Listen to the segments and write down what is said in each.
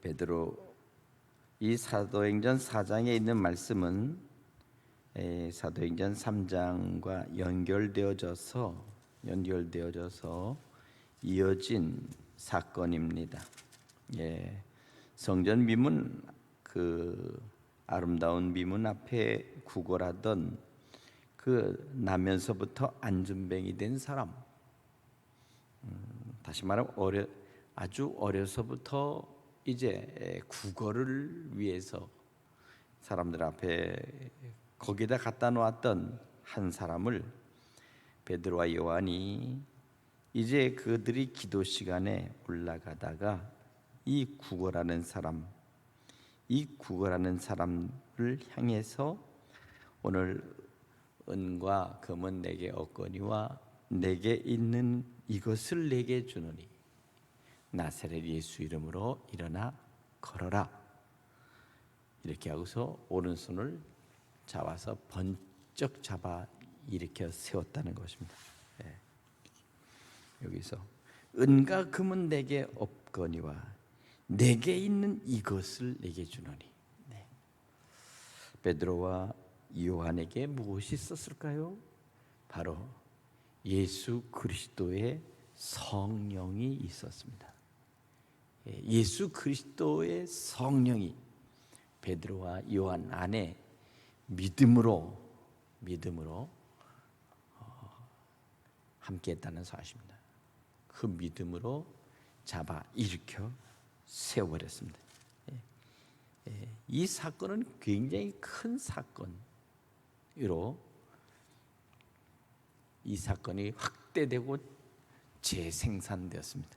베드로 이 사도행전 4장에 있는 말씀은 사도행전 3장과 연결되어져서 이어진 사건입니다. 성전 미문, 그 아름다운 미문 앞에 구걸하던 그 나면서부터 안전뱅이 된 사람, 다시 말하면 아주 어려서부터 이제 구걸을 위해서 사람들 앞에 거기다 갖다 놓았던 한 사람을 베드로와 요한이 이제 그들이 기도 시간에 올라가다가 이 구걸하는 사람을 향해서 오늘 은과 금은 내게 없거니와 내게 있는 이것을 내게 주노니 나사렛 예수 이름으로 일어나 걸어라, 이렇게 하고서 오른손을 잡아서 번쩍 잡아 일으켜 세웠다는 것입니다. 여기서 은과 금은 내게 없거니와 내게 있는 이것을 내게 주노니, 베드로와 요한에게 무엇이 있었을까요? 바로 예수 그리스도의 성령이 있었습니다. 예수 그리스도의 성령이 베드로와 요한 안에 믿음으로 함께했다는 사실입니다. 그 믿음으로 잡아 일으켜 세워버렸습니다. 이 사건은 굉장히 큰 사건으로 이 사건이 확대되고 재생산되었습니다.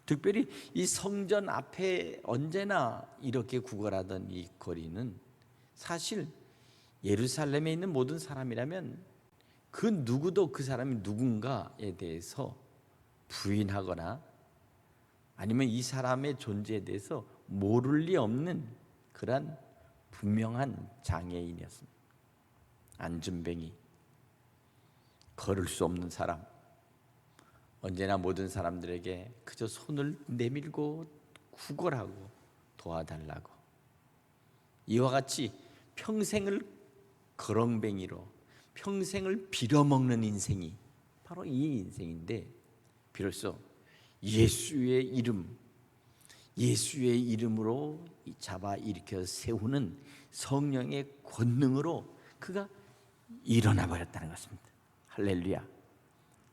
특별히 이 성전 앞에 언제나 이렇게 구걸하던 이 거리는 사실 예루살렘에 있는 모든 사람이라면 그 누구도 그 사람이 누군가에 대해서 부인하거나 아니면 이 사람의 존재에 대해서 모를 리 없는 그런 분명한 장애인이었습니다. 안전뱅이, 걸을 수 없는 사람, 언제나 모든 사람들에게 그저 손을 내밀고 구걸하고 도와달라고, 이와 같이 평생을 거렁뱅이로 평생을 빌어먹는 인생이 바로 이 인생인데, 비로소 예수의 이름으로 잡아 일으켜 세우는 성령의 권능으로 그가 일어나 버렸다는 것입니다. 할렐루야.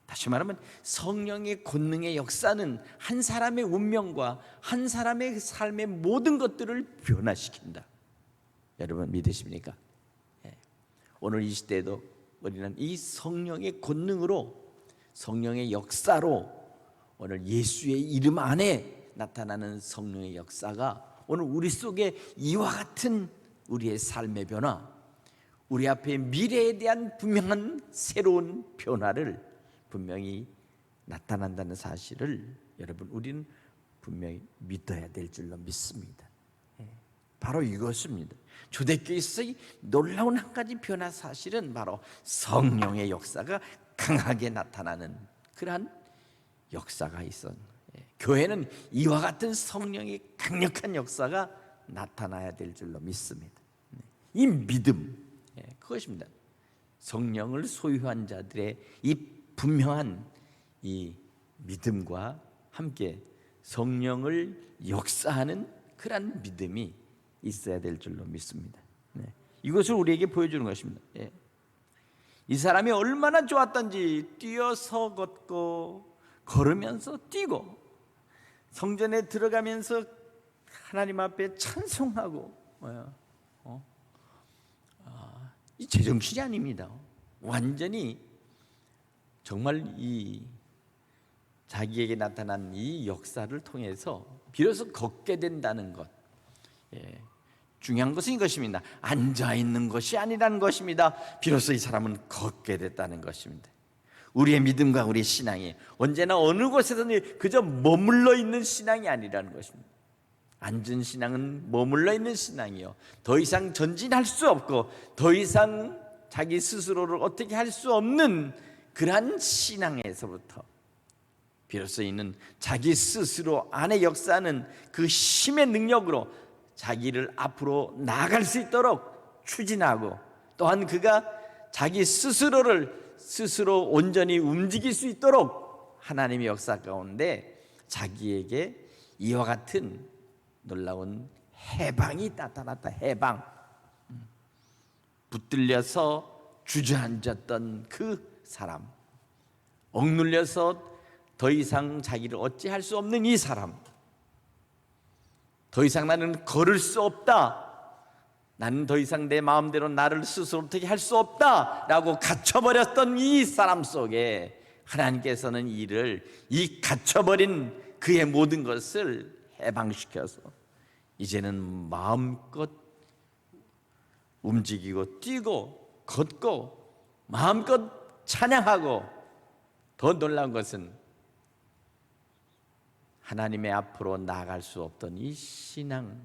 다시 말하면 성령의 권능의 역사는 한 사람의 운명과 한 사람의 삶의 모든 것들을 변화시킨다. 여러분 믿으십니까? 오늘 이 시대에도 우리는 이 성령의 권능으로, 성령의 역사로, 오늘 예수의 이름 안에 나타나는 성령의 역사가 오늘 우리 속에 이와 같은 우리의 삶의 변화, 우리 앞에 미래에 대한 분명한 새로운 변화를 분명히 나타난다는 사실을 여러분 우리는 분명히 믿어야 될 줄로 믿습니다. 바로 이것입니다. 초대교회에서의 놀라운 한 가지 변화 사실은 바로 성령의 역사가 강하게 나타나는 그러한 역사가 있어. 교회는 이와 같은 성령의 강력한 역사가 나타나야 될 줄로 믿습니다. 이 믿음, 그것입니다. 성령을 소유한 자들의 이 분명한 이 믿음과 함께 성령을 역사하는 그러한 믿음이 있어야 될 줄로 믿습니다. 이것을 우리에게 보여주는 것입니다. 이 사람이 얼마나 좋았던지 뛰어서 걷고 걸으면서 뛰고 성전에 들어가면서 하나님 앞에 찬송하고 이 제정신이 아닙니다. 완전히 정말 이 자기에게 나타난 이 역사를 통해서 비로소 걷게 된다는 것. 중요한 것은 이것입니다. 앉아있는 것이 아니라는 것입니다. 비로소 이 사람은 걷게 됐다는 것입니다. 우리의 믿음과 우리의 신앙이 언제나 어느 곳에서는 그저 머물러 있는 신앙이 아니라는 것입니다. 앉은 신앙은 머물러 있는 신앙이요, 더 이상 전진할 수 없고 더 이상 자기 스스로를 어떻게 할 수 없는 그러한 신앙에서부터 비로소 이는 자기 스스로 안에 역사하는 그 힘의 능력으로 자기를 앞으로 나아갈 수 있도록 추진하고, 또한 그가 자기 스스로를 스스로 온전히 움직일 수 있도록 하나님의 역사 가운데 자기에게 이와 같은 놀라운 해방이 나타났다. 해방. 붙들려서 주저앉았던 그 사람, 억눌려서 더 이상 자기를 어찌할 수 없는 이 사람, 더 이상 나는 걸을 수 없다, 나는 더 이상 내 마음대로 나를 스스로 어떻게 할 수 없다 라고 갇혀버렸던 이 사람 속에 하나님께서는 이 갇혀버린 그의 모든 것을 해방시켜서 이제는 마음껏 움직이고 뛰고 걷고 마음껏 찬양하고, 더 놀라운 것은 하나님의 앞으로 나아갈 수 없던 이 신앙,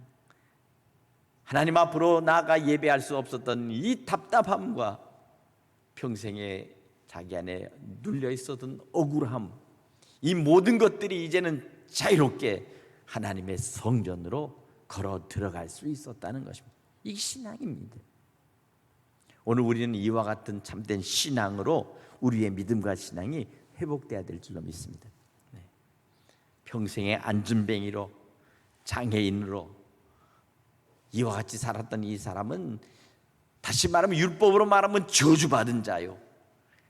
하나님 앞으로 나아가 예배할 수 없었던 이 답답함과 평생에 자기 안에 눌려 있었던 억울함, 이 모든 것들이 이제는 자유롭게 하나님의 성전으로 걸어 들어갈 수 있었다는 것입니다. 이게 신앙입니다. 오늘 우리는 이와 같은 참된 신앙으로 우리의 믿음과 신앙이 회복돼야 될 줄로 믿습니다. 평생의 안진뱅이로, 장애인으로 이와 같이 살았던 이 사람은 다시 말하면 율법으로 말하면 저주받은 자요,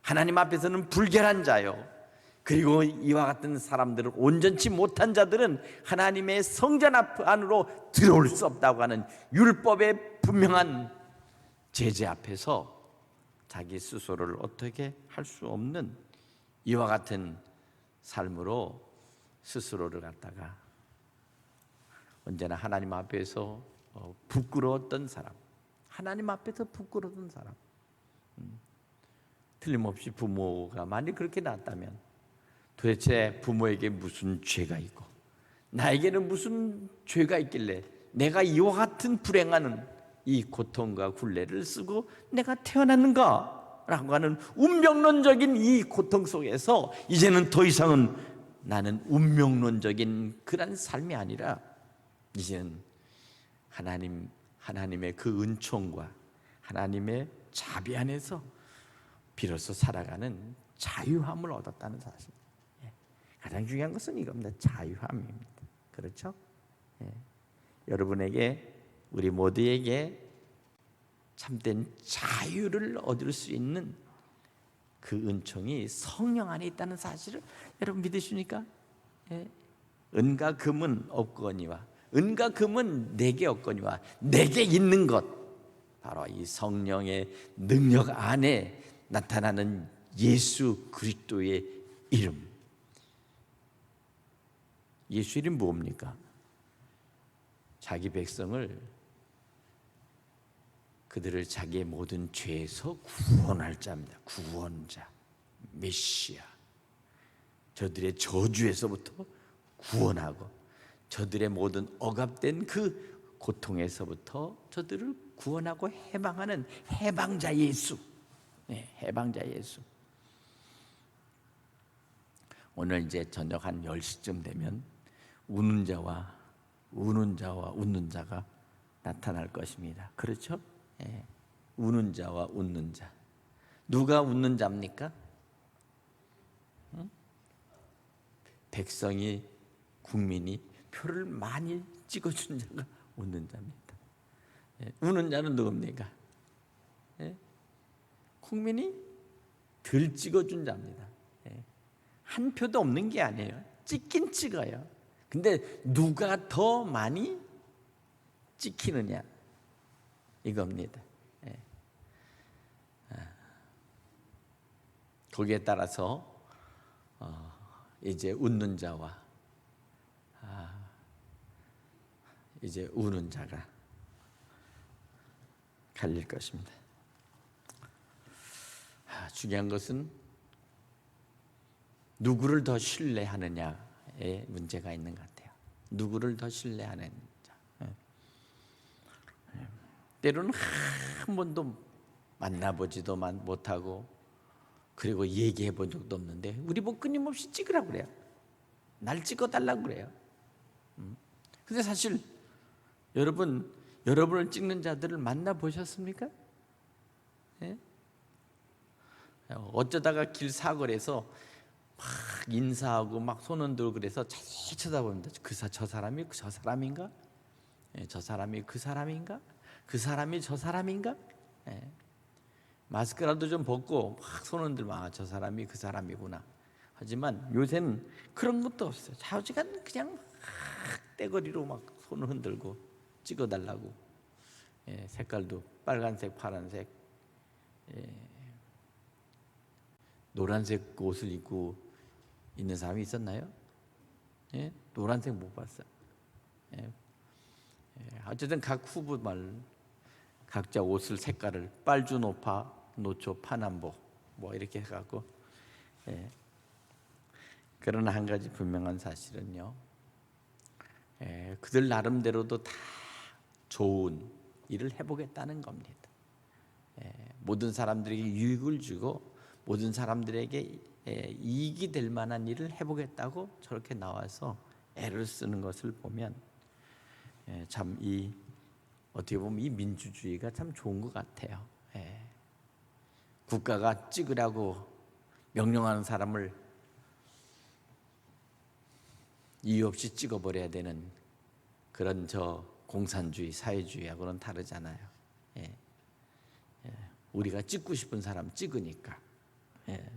하나님 앞에서는 불결한 자요, 그리고 이와 같은 사람들을 온전치 못한 자들은 하나님의 성전 안으로 들어올 수 없다고 하는 율법의 분명한 제재 앞에서 자기 스스로를 어떻게 할 수 없는 이와 같은 삶으로 스스로를 갖다가 언제나 하나님 앞에서 부끄러웠던 사람, 하나님 앞에서 부끄러웠던 사람, 틀림없이 부모가 만약 그렇게 낳았다면 도대체 부모에게 무슨 죄가 있고 나에게는 무슨 죄가 있길래 내가 이와 같은 불행하는 이 고통과 굴레를 쓰고 내가 태어났는가 라고 하는 운명론적인 이 고통 속에서 이제는 더 이상은 나는 운명론적인 그런 삶이 아니라 이제는 하나님의 그 은총과 하나님의 자비 안에서 비로소 살아가는 자유함을 얻었다는 사실. 가장 중요한 것은 이겁니다. 자유함입니다. 그렇죠? 여러분에게, 우리 모두에게 참된 자유를 얻을 수 있는 그 은총이 성령 안에 있다는 사실을 여러분 믿으십니까? 은과 금은 없거니와 은과 금은 내게 없거니와 내게 있는 것, 바로 이 성령의 능력 안에 나타나는 예수 그리스도의 이름. 예수 이름 뭡니까? 자기 백성을, 그들을 자기의 모든 죄에서 구원할 자입니다. 구원자, 메시아. 저들의 저주에서부터 구원하고 저들의 모든 억압된 그 고통에서부터 저들을 구원하고 해방하는 해방자 예수. 해방자 예수. 오늘 이제 저녁 한 10시쯤 되면 우는 자와 웃는 자가 나타날 것입니다. 그렇죠? 우는 자와 웃는 자. 누가 웃는 자입니까? 백성이, 국민이 표를 많이 찍어준 자가 웃는 자입니다. 우는 자는 누굽니까? 국민이 덜 찍어준 자입니다. 한 표도 없는 게 아니에요. 찍긴 찍어요. 근데 누가 더 많이 찍히느냐, 이겁니다. 거기에 따라서 이제 웃는 자와 이제 우는 자가 갈릴 것입니다. 중요한 것은 누구를 더 신뢰하느냐에 문제가 있는 것 같아요. 누구를 더 신뢰하는 자. 때로는 한 번도 만나보지도 못하고 그리고 얘기해 본 적도 없는데 우리 뭐 끊임없이 찍으라고 그래요. 날 찍어달라고 그래요. 근데 사실 여러분을 찍는 자들을 만나보셨습니까? 예? 어쩌다가 길 사거리에서 막 인사하고 막 손 흔들고 그래서 자세히 쳐다보는데 저 사람이 저 사람인가? 예, 저 사람이 그 사람인가? 그 사람이 저 사람인가? 예. 마스크라도 좀 벗고 막 손 흔들면 저 사람이 그 사람이구나. 하지만 요새는 그런 것도 없어요. 좌우지간 그냥 막 떼거리로 막 손을 흔들고 찍어달라고. 예, 색깔도 빨간색, 파란색, 노란색 옷을 입고 있는 사람이 있었나요? 예? 노란색 못 봤어요. 예. 어쨌든 각 후보말 각자 옷을 색깔을 빨주, 노파, 노초, 파남보 뭐 이렇게 해갖고 그러나 한 가지 분명한 사실은요, 그들 나름대로도 다 좋은 일을 해보겠다는 겁니다. 모든 사람들에게 유익을 주고 모든 사람들에게 이익이 될 만한 일을 해보겠다고 저렇게 나와서 애를 쓰는 것을 보면 참 어떻게 보면 이 민주주의가 참 좋은 것 같아요. 국가가 찍으라고 명령하는 사람을 이유 없이 찍어버려야 되는 그런 공산주의, 사회주의하고는 다르잖아요. 우리가 찍고 싶은 사람 찍으니까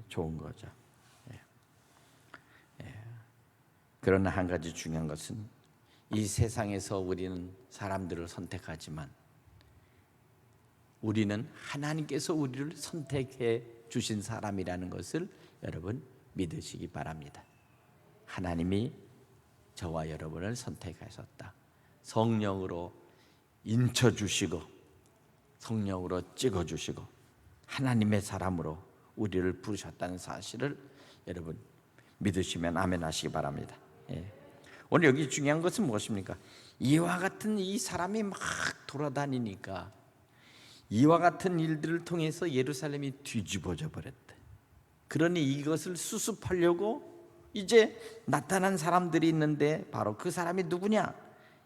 좋은 거죠. 그러나 한 가지 중요한 것은 이 세상에서 우리는 사람들을 선택하지만 우리는 하나님께서 우리를 선택해 주신 사람이라는 것을 여러분 믿으시기 바랍니다. 하나님이 저와 여러분을 선택하셨다. 성령으로 인쳐주시고 성령으로 찍어주시고 하나님의 사람으로 우리를 부르셨다는 사실을 여러분 믿으시면 아멘 하시기 바랍니다. 오늘 여기 중요한 것은 무엇입니까? 이와 같은 이 사람이 막 돌아다니니까 이와 같은 일들을 통해서 예루살렘이 뒤집어져 버렸다. 그러니 이것을 수습하려고 이제 나타난 사람들이 있는데 바로 그 사람이 누구냐?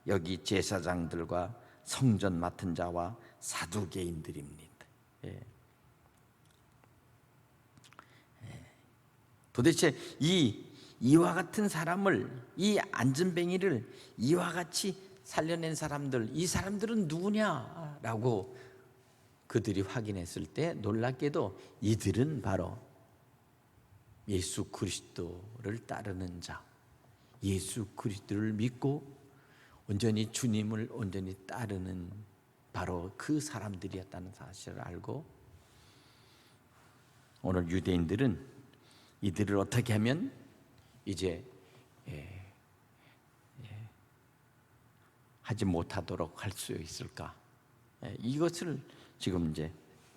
여기 제사장들과 성전 맡은 자와 사두개인들입니다. 도대체 이와 같은 사람을, 이 안전뱅이를 이와 같이 살려낸 사람들, 이 사람들은 누구냐라고 그들이 확인했을 때 놀랍게도 이들은 바로 예수 그리스도를 따르는 자, 예수 그리스도를 믿고 온전히 주님을 온전히 따르는 바로 그 사람들이었다는 사실을 알고 오늘 유대인들은 이들을 어떻게 하면 이제 하지 못하도록 할 수 있을까? 이것을 지금 이제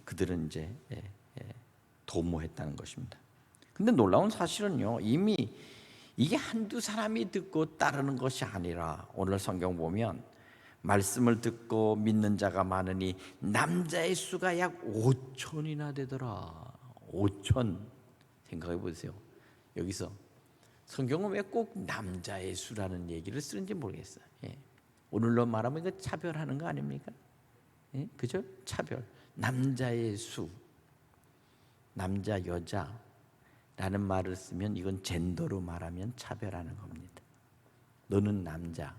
그들은 이제 도모했다는 것입니다. 근데 놀라운 사실은요, 이미 이게 한두 사람이 듣고 따르는 것이 아니라 오늘 성경 보면 말씀을 듣고 믿는 자가 많으니 남자의 수가 약 5천이나 되더라. 5천. 생각해 보세요. 여기서 성경은 왜 꼭 남자의 수라는 얘기를 쓰는지 모르겠어요. 오늘로 말하면 이거 차별하는 거 아닙니까? 그죠? 차별. 남자의 수, 남자, 여자라는 말을 쓰면 이건 젠더로 말하면 차별하는 겁니다. 너는 남자,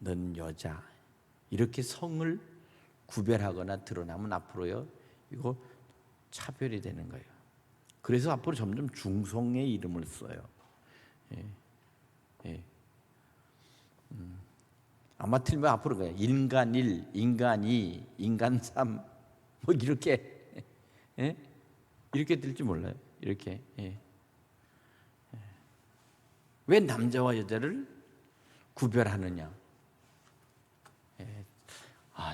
너는 여자 이렇게 성을 구별하거나 드러나면 앞으로요 이거 차별이 되는 거예요. 그래서 앞으로 점점 중성의 이름을 써요. 아마 틀리면 앞으로 그냥 인간 1, 인간 2, 인간 3 뭐 이렇게 이렇게 될지 몰라요. 이렇게 왜 남자와 여자를 구별하느냐?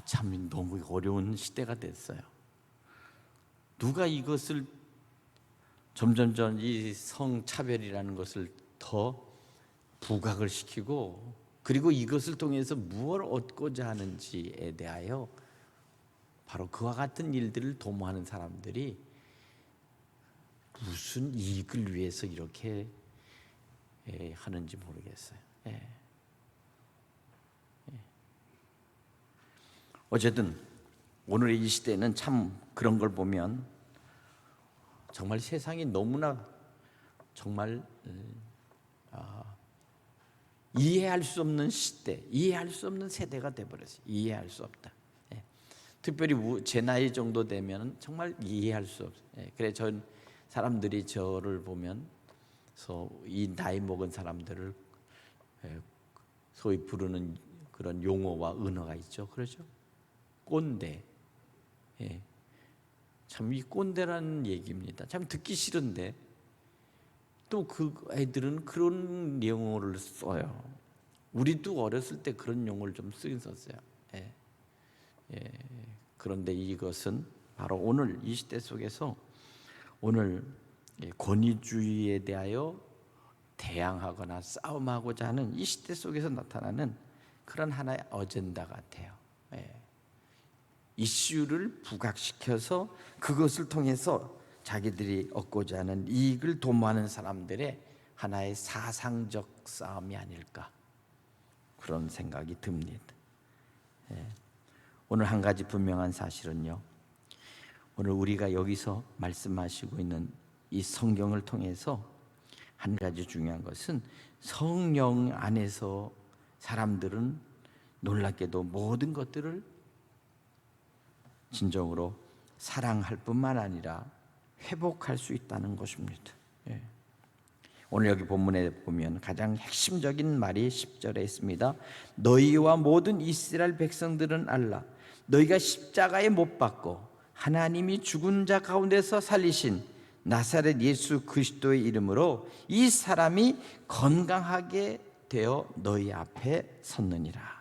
참 너무 어려운 시대가 됐어요. 누가 이것을 점점점 이 성차별이라는 것을 더 부각을 시키고 그리고 이것을 통해서 무엇을 얻고자 하는지에 대하여 바로 그와 같은 일들을 도모하는 사람들이 무슨 이익을 위해서 이렇게 하는지 모르겠어요. 어쨌든 오늘의 이 시대는 참 그런 걸 보면 정말 세상이 너무나 정말 이해할 수 없는 시대, 이해할 수 없는 세대가 돼버렸어요. 이해할 수 없다. 특별히 제 나이 정도 되면 정말 이해할 수 없어요. 그래 전 사람들이 저를 보면서 이 나이 먹은 사람들을 소위 부르는 그런 용어와 은어가 있죠. 그렇죠? 꼰대. 참 이 꼰대라는 얘기입니다. 참 듣기 싫은데 또 그 애들은 그런 용어를 써요. 우리도 어렸을 때 그런 용어를 좀 쓰긴 썼어요. 그런데 이것은 바로 오늘 이 시대 속에서 오늘 권위주의에 대하여 대항하거나 싸움하고자 하는 이 시대 속에서 나타나는 그런 하나의 어젠다 같아요. 이슈를 부각시켜서 그것을 통해서 자기들이 얻고자 하는 이익을 도모하는 사람들의 하나의 사상적 싸움이 아닐까, 그런 생각이 듭니다. 오늘 한 가지 분명한 사실은요, 오늘 우리가 여기서 말씀하시고 있는 이 성경을 통해서 한 가지 중요한 것은 성령 안에서 사람들은 놀랍게도 모든 것들을 진정으로 사랑할 뿐만 아니라 회복할 수 있다는 것입니다. 오늘 여기 본문에 보면 가장 핵심적인 말이 10절에 있습니다. 너희와 모든 이스라엘 백성들은 알라. 너희가 십자가에 못 박고 하나님이 죽은 자 가운데서 살리신 나사렛 예수 그리스도의 이름으로 이 사람이 건강하게 되어 너희 앞에 섰느니라.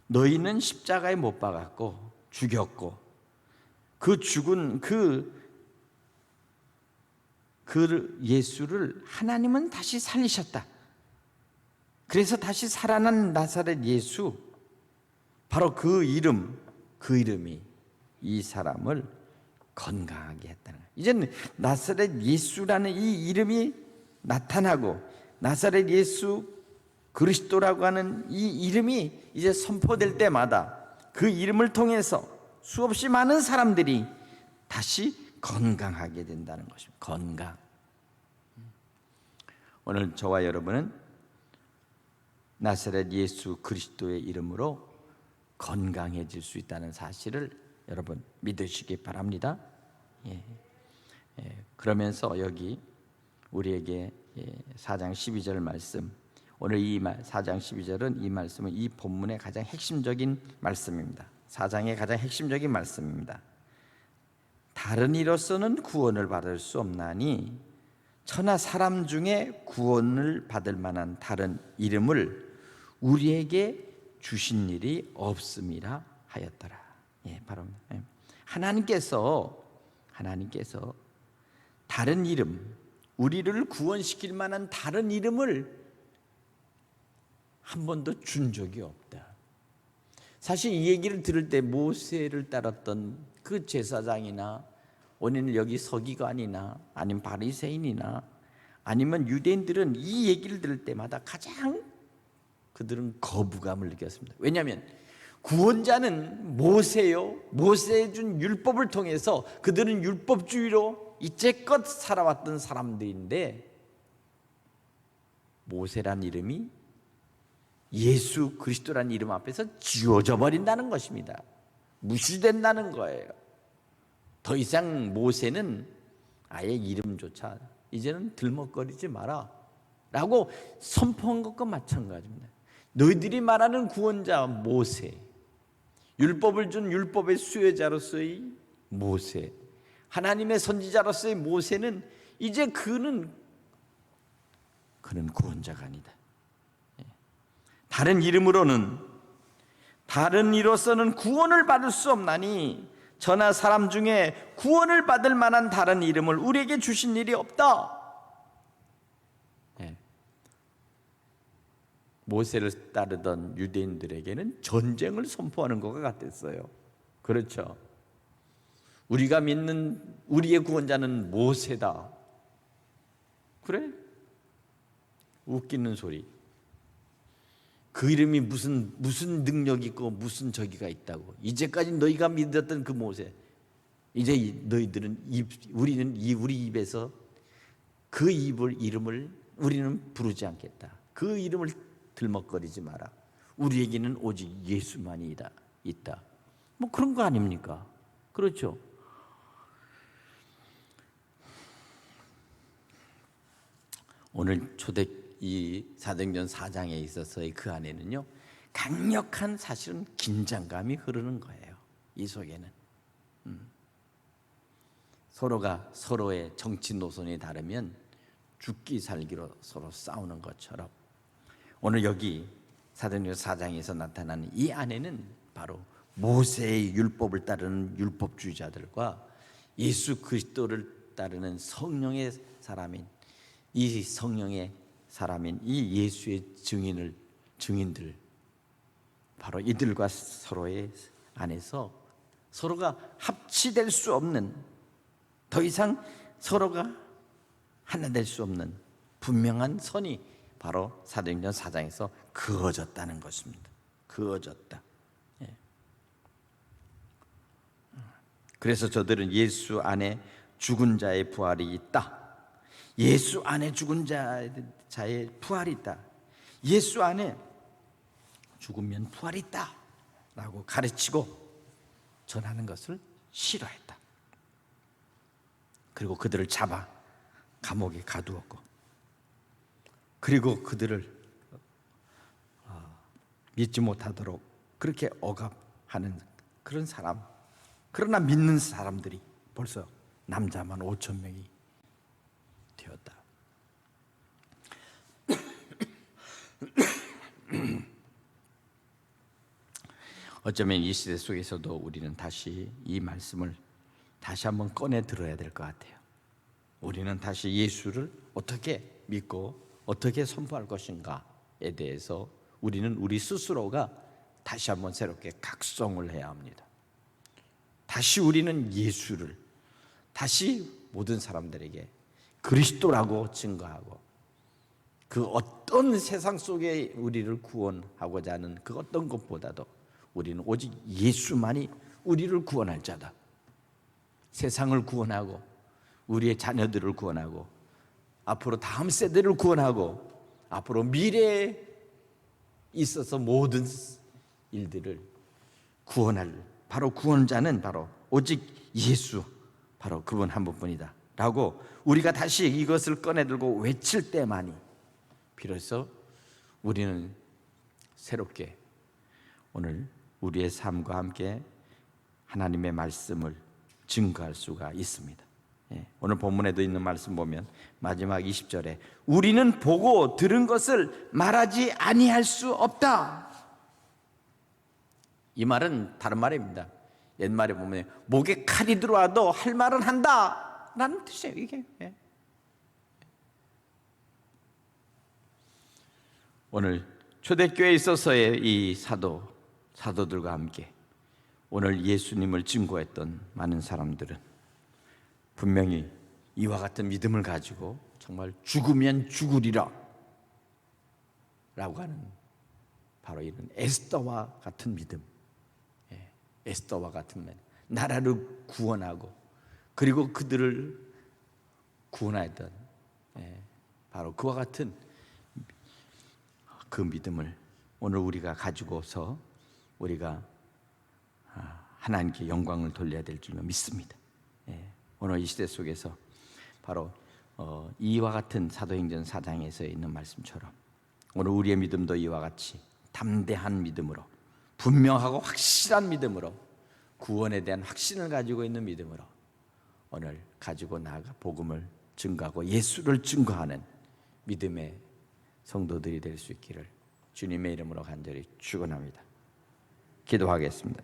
너희는 십자가에 못 박았고 죽였고 그 죽은 그 예수를 하나님은 다시 살리셨다. 그래서 다시 살아난 나사렛 예수, 바로 그 이름이 이 사람을 건강하게 했다는 거예요. 이제는 나사렛 예수라는 이 이름이 나타나고 나사렛 예수 그리스도라고 하는 이 이름이 이제 선포될 때마다 그 이름을 통해서 수없이 많은 사람들이 다시 건강하게 된다는 것입니다. 건강. 오늘 저와 여러분은 나사렛 예수 그리스도의 이름으로 건강해질 수 있다는 사실을 여러분 믿으시기 바랍니다. 그러면서 여기 우리에게 4장 12절 말씀, 오늘 이 4장 12절은 이 말씀은 이 본문의 가장 핵심적인 말씀입니다. 4장의 가장 핵심적인 말씀입니다. 다른 이로서는 구원을 받을 수 없나니 천하 사람 중에 구원을 받을 만한 다른 이름을 우리에게 주신 일이 없음이라 하였더라. 바로 하나님께서 다른 이름, 우리를 구원시킬 만한 다른 이름을 한 번도 준 적이 없다. 사실 이 얘기를 들을 때 모세를 따랐던 그 제사장이나 오늘 여기 서기관이나 아니면 바리새인이나 아니면 유대인들은 이 얘기를 들을 때마다 가장 그들은 거부감을 느꼈습니다. 왜냐하면 구원자는 모세요. 모세의 준 율법을 통해서 그들은 율법주의로 이제껏 살아왔던 사람들인데 모세란 이름이 예수 그리스도란 이름 앞에서 지워져 버린다는 것입니다. 무시된다는 거예요. 더 이상 모세는 아예 이름조차 이제는 들먹거리지 마라 라고 선포한 것과 마찬가지입니다. 너희들이 말하는 구원자 모세, 율법을 준 율법의 수혜자로서의 모세, 하나님의 선지자로서의 모세는 이제 그는 구원자가 아니다. 다른 이로서는 구원을 받을 수 없나니 천하 사람 중에 구원을 받을 만한 다른 이름을 우리에게 주신 일이 없다. 모세를 따르던 유대인들에게는 전쟁을 선포하는 것과 같았어요. 그렇죠. 우리가 믿는 우리의 구원자는 모세다. 그래? 웃기는 소리. 그 이름이 무슨 능력이 있고 무슨 저기가 있다고. 이제까지 너희가 믿었던 그 모세, 이제 너희들은 우리 입에서 그 이름을 우리는 부르지 않겠다. 그 이름을 들먹거리지 마라. 우리에게는 오직 예수만이 있다. 뭐 그런 거 아닙니까? 그렇죠. 오늘 이 사도행전 4장에 있어서의 그 안에는요, 강력한 사실은 긴장감이 흐르는 거예요. 이 속에는 서로가 서로의 정치 노선이 다르면 죽기 살기로 서로 싸우는 것처럼 오늘 여기 사도행전 4장에서 나타나는 이 안에는 바로 모세의 율법을 따르는 율법주의자들과 예수 그리스도를 따르는 성령의 사람인 이 예수의 증인들, 바로 이들과 서로의 안에서 서로가 합치될 수 없는, 더 이상 서로가 하나 될 수 없는 분명한 선이 바로 사도행전 4장에서 그어졌다는 것입니다. 그어졌다. 그래서 저들은 예수 안에 죽은 자의 부활이 있다. 예수 안에 죽은 자의 부활이 있다. 예수 안에 죽으면 부활이 있다 라고 가르치고 전하는 것을 싫어했다. 그리고 그들을 잡아 감옥에 가두었고, 그리고 그들을 믿지 못하도록 그렇게 억압하는 그런 사람. 그러나 믿는 사람들이 벌써 남자만 5천 명이 되었다. 어쩌면 이 시대 속에서도 우리는 다시 이 말씀을 다시 한번 꺼내 들어야 될 것 같아요. 우리는 다시 예수를 어떻게 믿고 어떻게 선포할 것인가에 대해서 우리는 우리 스스로가 다시 한번 새롭게 각성을 해야 합니다. 다시 우리는 예수를 다시 모든 사람들에게 그리스도라고 증거하고, 그 어떤 세상 속에 우리를 구원하고자 하는 그 어떤 것보다도 우리는 오직 예수만이 우리를 구원할 자다. 세상을 구원하고 우리의 자녀들을 구원하고 앞으로 다음 세대를 구원하고 앞으로 미래에 있어서 모든 일들을 구원할 바로 구원자는 바로 오직 예수, 바로 그분 한 분뿐이다 라고 우리가 다시 이것을 꺼내들고 외칠 때만이 비로소 우리는 새롭게 오늘 우리의 삶과 함께 하나님의 말씀을 증거할 수가 있습니다. 오늘 본문에도 있는 말씀 보면 마지막 20절에 우리는 보고 들은 것을 말하지 아니할 수 없다. 이 말은 다른 말입니다. 옛말에 보면 목에 칼이 들어와도 할 말은 한다 라는 뜻이에요. 이게 오늘 초대교회에 있어서의 이 사도들과 함께 오늘 예수님을 증거했던 많은 사람들은 분명히 이와 같은 믿음을 가지고 정말 죽으면 죽으리라 라고 하는 바로 이런 에스더와 같은 믿음, 에스더와 같은 나라를 구원하고 그리고 그들을 구원하였던 바로 그와 같은 그 믿음을 오늘 우리가 가지고서 우리가 하나님께 영광을 돌려야 될 줄 믿습니다. 오늘 이 시대 속에서 바로 이와 같은 사도행전 4장에서 있는 말씀처럼 오늘 우리의 믿음도 이와 같이 담대한 믿음으로, 분명하고 확실한 믿음으로, 구원에 대한 확신을 가지고 있는 믿음으로 오늘 가지고 나아가 복음을 증거하고 예수를 증거하는 믿음의 성도들이 될 수 있기를 주님의 이름으로 간절히 축원합니다. 기도하겠습니다.